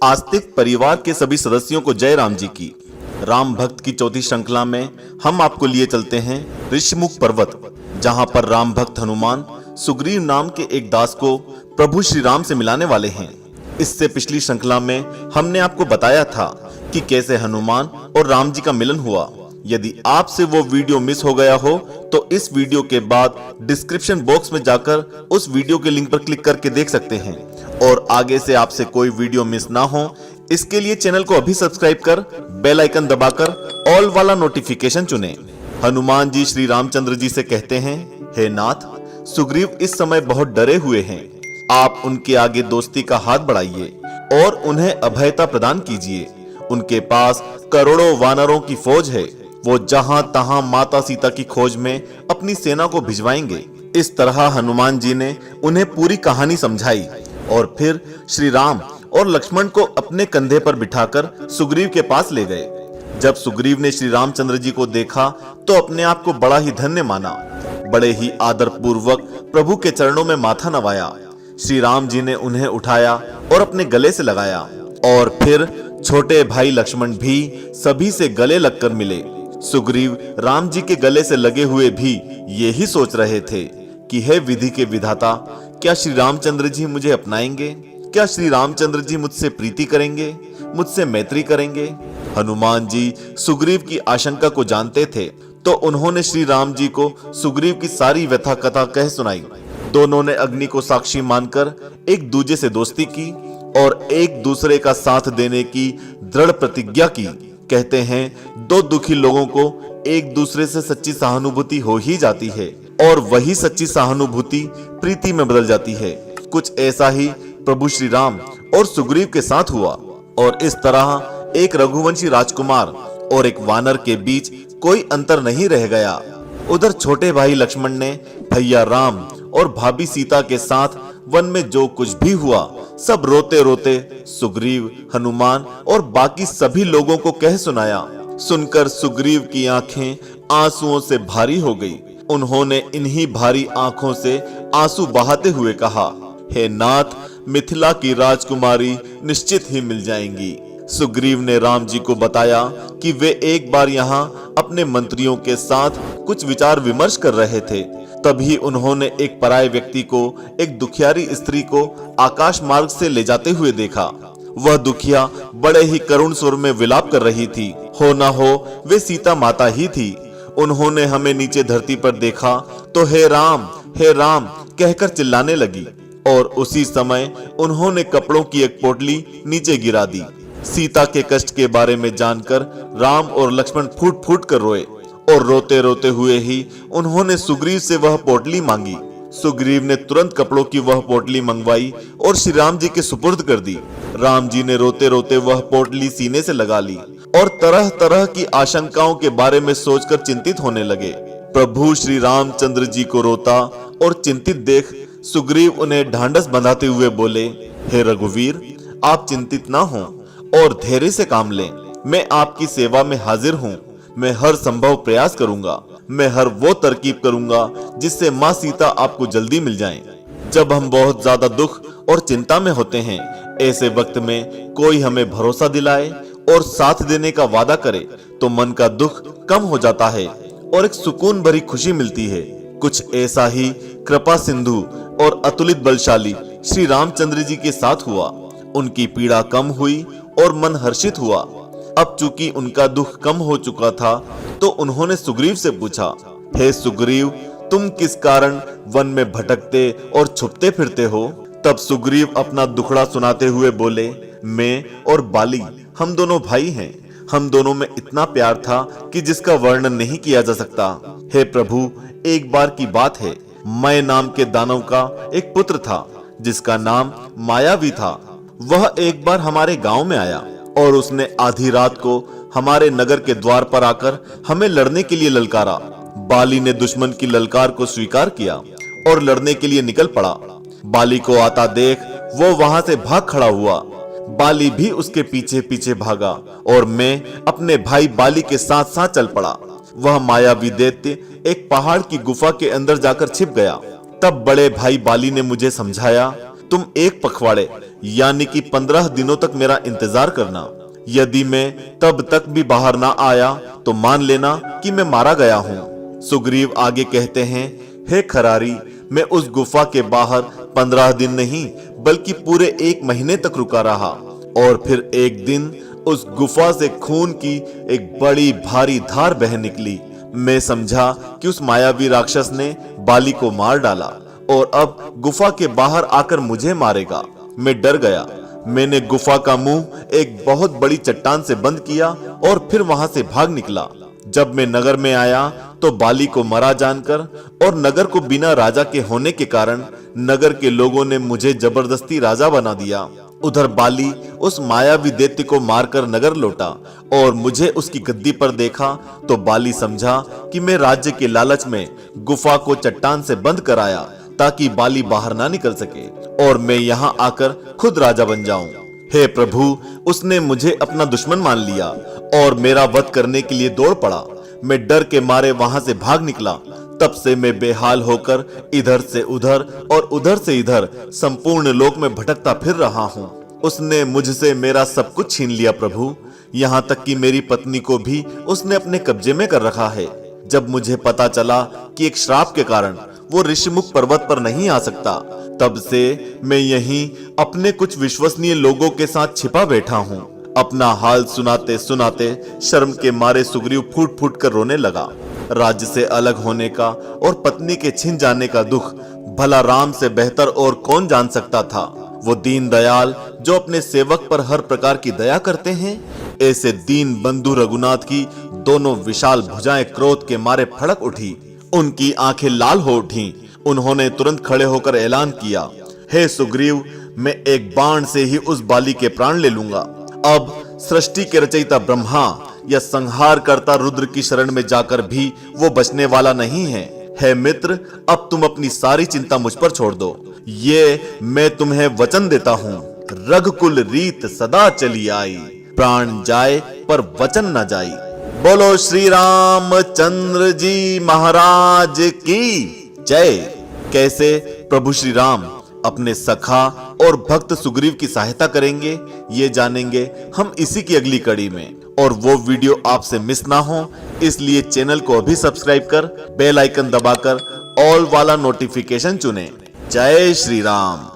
आस्तिक परिवार के सभी सदस्यों को जय राम जी की। राम भक्त की चौथी श्रृंखला में हम आपको लिए चलते हैं ऋषिमुख पर्वत, जहां पर राम भक्त हनुमान सुग्रीव नाम के एक दास को प्रभु श्री राम से मिलाने वाले हैं। इससे पिछली श्रृंखला में हमने आपको बताया था कि कैसे हनुमान और राम जी का मिलन हुआ। यदि आपसे वो वीडियो मिस हो गया हो तो इस वीडियो के बाद डिस्क्रिप्शन बॉक्स में जाकर उस वीडियो के लिंक पर क्लिक करके देख सकते हैं। और आगे से आपसे कोई वीडियो मिस ना हो, इसके लिए चैनल को अभी सब्सक्राइब कर बेल आइकन दबाकर ऑल वाला नोटिफिकेशन चुनें। हनुमान जी श्री रामचंद्र जी से कहते हैं, हे नाथ, सुग्रीव इस समय बहुत डरे हुए हैं। आप उनके आगे दोस्ती का हाथ बढ़ाइए और उन्हें अभयता प्रदान कीजिए। उनके पास करोड़ों वानरों की फौज है। वो जहां तहां माता सीता की खोज में अपनी सेना को भिजवाएंगे। इस तरह हनुमान जी ने उन्हें पूरी कहानी समझाई और फिर श्री राम और लक्ष्मण को अपने कंधे पर बिठाकर सुग्रीव के पास ले गए। जब सुग्रीव ने श्री रामचंद्र जी को देखा तो अपने आप को बड़ा ही धन्य माना। बड़े ही आदर पूर्वक प्रभु के चरणों में माथा नवाया। श्री राम जी ने उन्हें उठाया और अपने गले से लगाया और फिर छोटे भाई लक्ष्मण भी सभी से गले लगकर मिले। सुग्रीव राम जी के गले से लगे हुए भी यही सोच रहे थे कि हे विधि के विधाता, क्या श्री रामचंद्र जी मुझे अपनाएंगे? क्या श्री रामचंद्र जी मुझसे प्रीति करेंगे, मुझसे मैत्री करेंगे? हनुमान जी सुग्रीव की आशंका को जानते थे, तो उन्होंने श्री राम जी को सुग्रीव की सारी व्यथा कथा कह सुनाई। दोनों ने अग्नि को साक्षी मानकर एक दूसरे से दोस्ती की और एक दूसरे का साथ देने की दृढ़ प्रतिज्ञा की। कहते हैं, दो दुखी लोगों को एक दूसरे से सच्ची सहानुभूति हो ही जाती है और वही सच्ची सहानुभूति प्रीति में बदल जाती है। कुछ ऐसा ही प्रभु श्री राम और सुग्रीव के साथ हुआ और इस तरह एक रघुवंशी राजकुमार और एक वानर के बीच कोई अंतर नहीं रह गया। उधर छोटे भाई लक्ष्मण ने भैया राम और भाभी सीता के साथ वन में जो कुछ भी हुआ सब रोते रोते सुग्रीव, हनुमान और बाकी सभी लोगों को कह सुनाया। सुनकर सुग्रीव की आंखें आंसुओं से भारी हो गई। उन्होंने इन्हीं भारी आंखों से आंसू बहाते हुए कहा, हे नाथ, मिथिला की राजकुमारी निश्चित ही मिल जाएंगी। सुग्रीव ने राम जी को बताया कि वे एक बार यहाँ अपने मंत्रियों के साथ कुछ विचार विमर्श कर रहे थे। तभी उन्होंने एक पराये व्यक्ति को, एक दुखियारी स्त्री को आकाश मार्ग से ले जाते हुए देखा। वह दुखिया बड़े ही करुण स्वर में विलाप कर रही थी। हो ना हो वे सीता माता ही थी। उन्होंने हमें नीचे धरती पर देखा तो हे राम कहकर चिल्लाने लगी और उसी समय उन्होंने कपड़ों की एक पोटली नीचे गिरा दी। सीता के कष्ट के बारे में जानकर राम और लक्ष्मण फूट फूट कर रोए और रोते रोते हुए ही उन्होंने सुग्रीव से वह पोटली मांगी। सुग्रीव ने तुरंत कपड़ों की वह पोटली मंगवाई और श्री राम जी के सुपुर्द कर दी। राम जी ने रोते रोते वह पोटली सीने से लगा ली और तरह तरह की आशंकाओं के बारे में सोचकर चिंतित होने लगे। प्रभु श्री रामचंद्र जी को रोता और चिंतित देख सुग्रीव उन्हें ढांढस बंधाते हुए बोले, हे रघुवीर, आप चिंतित ना हो और धैर्य से काम लें। मैं आपकी सेवा में हाजिर हूँ। मैं हर संभव प्रयास करूंगा। मैं हर वो तरकीब करूंगा जिससे माँ सीता आपको जल्दी मिल जाएं। जब हम बहुत ज्यादा दुख और चिंता में होते हैं, ऐसे वक्त में कोई हमें भरोसा दिलाए और साथ देने का वादा करे तो मन का दुख कम हो जाता है और एक सुकून भरी खुशी मिलती है। कुछ ऐसा ही कृपा सिंधु और अतुलित बलशाली श्री रामचंद्र जी के साथ हुआ। उनकी पीड़ा कम हुई और मन हर्षित हुआ। अब चूंकि उनका दुख कम हो चुका था तो उन्होंने सुग्रीव से पूछा, हे सुग्रीव, तुम किस कारण वन में भटकते और छुपते फिरते हो? तब सुग्रीव अपना दुखड़ा सुनाते हुए बोले, मैं और बाली हम दोनों भाई हैं। हम दोनों में इतना प्यार था कि जिसका वर्णन नहीं किया जा सकता। हे प्रभु, एक बार की बात है, मय नाम के दानव का एक पुत्र था जिसका नाम मायावी था। वह एक बार हमारे गांव में आया और उसने आधी रात को हमारे नगर के द्वार पर आकर हमें लड़ने के लिए ललकारा। बाली ने दुश्मन की ललकार को स्वीकार किया और लड़ने के लिए निकल पड़ा। बाली को आता देख वो वहां से भाग खड़ा हुआ। बाली भी उसके पीछे पीछे भागा और मैं अपने भाई बाली के साथ साथ चल पड़ा। वह मायावी दैत्य एक पहाड़ की गुफा के अंदर जाकर छिप गया। तब बड़े भाई बाली ने मुझे समझाया तुम एक पखवाड़े यानी कि 15 दिनों तक मेरा इंतजार करना। यदि मैं तब तक भी बाहर ना आया तो मान लेना कि मैं मारा गया हूँ। सुग्रीव आगे कहते हैं, हे खरारी, मैं उस गुफा के बाहर 15 दिन नहीं बल्कि पूरे 1 महीने तक रुका रहा और फिर एक दिन उस गुफा से खून की एक बड़ी भारी धार बह निकली। मैं समझा कि उस मायावी राक्षस ने बाली को मार डाला और अब गुफा के बाहर आकर मुझे मारेगा। मैं डर गया। मैंने गुफा का मुंह एक बहुत बड़ी चट्टान से बंद किया और फिर वहां से भाग निकला। जब मैं नगर में आया तो बाली को मरा जानकर और नगर को बिना राजा के होने के कारण नगर के लोगों ने मुझे जबरदस्ती राजा बना दिया। उधर बाली उस मायावी दैत्य को मारकर नगर लौटा और मुझे उसकी गद्दी पर देखा तो बाली समझा कि मैं राज्य के लालच में गुफा को चट्टान से बंद कराया ताकि बाली बाहर ना निकल सके और मैं यहाँ आकर खुद राजा बन जाऊं। हे प्रभु, उसने मुझे अपना दुश्मन मान लिया और मेरा वध करने के लिए दौड़ पड़ा। मैं डर के मारे वहां से भाग निकला। तब से मैं बेहाल होकर इधर से उधर और उधर से इधर संपूर्ण लोक में भटकता फिर रहा हूँ। उसने मुझसे मेरा सब कुछ छीन लिया प्रभु, यहाँ तक कि मेरी पत्नी को भी उसने अपने कब्जे में कर रखा है। जब मुझे पता चला कि एक श्राप के कारण वो ऋषिमुख पर्वत पर नहीं आ सकता, तब से मैं यहीं अपने कुछ विश्वसनीय लोगों के साथ छिपा बैठा हूँ। अपना हाल सुनाते सुनाते शर्म के मारे सुग्रीव फूट फूट कर रोने लगा। राज्य से अलग होने का और पत्नी के छिन जाने का दुख भला राम से बेहतर और कौन जान सकता था। वो दीन दयाल जो अपने सेवक पर हर प्रकार की दया करते हैं, ऐसे दीन बंधु रघुनाथ की दोनों विशाल भुजाएं क्रोध के मारे फड़क उठी। उनकी आंखें लाल हो उठी। उन्होंने तुरंत खड़े होकर ऐलान किया, हे सुग्रीव, मैं एक बाण से ही उस बाली के प्राण ले लूंगा। अब सृष्टि के रचयिता ब्रह्मा या संहार करता रुद्र की शरण में जाकर भी वो बचने वाला नहीं है। हे मित्र, अब तुम अपनी सारी चिंता मुझ पर छोड़ दो। ये मैं तुम्हें वचन देता हूँ। रघुकुल रीत सदा चली आई, प्राण जाए पर वचन न जाई। बोलो श्री रामचंद्र जी महाराज की जय। कैसे प्रभु श्री राम अपने सखा और भक्त सुग्रीव की सहायता करेंगे, ये जानेंगे हम इसी की अगली कड़ी में। और वो वीडियो आपसे मिस ना हो, इसलिए चैनल को अभी सब्सक्राइब कर बेल आइकन दबाकर ऑल वाला नोटिफिकेशन चुनें। जय श्री राम।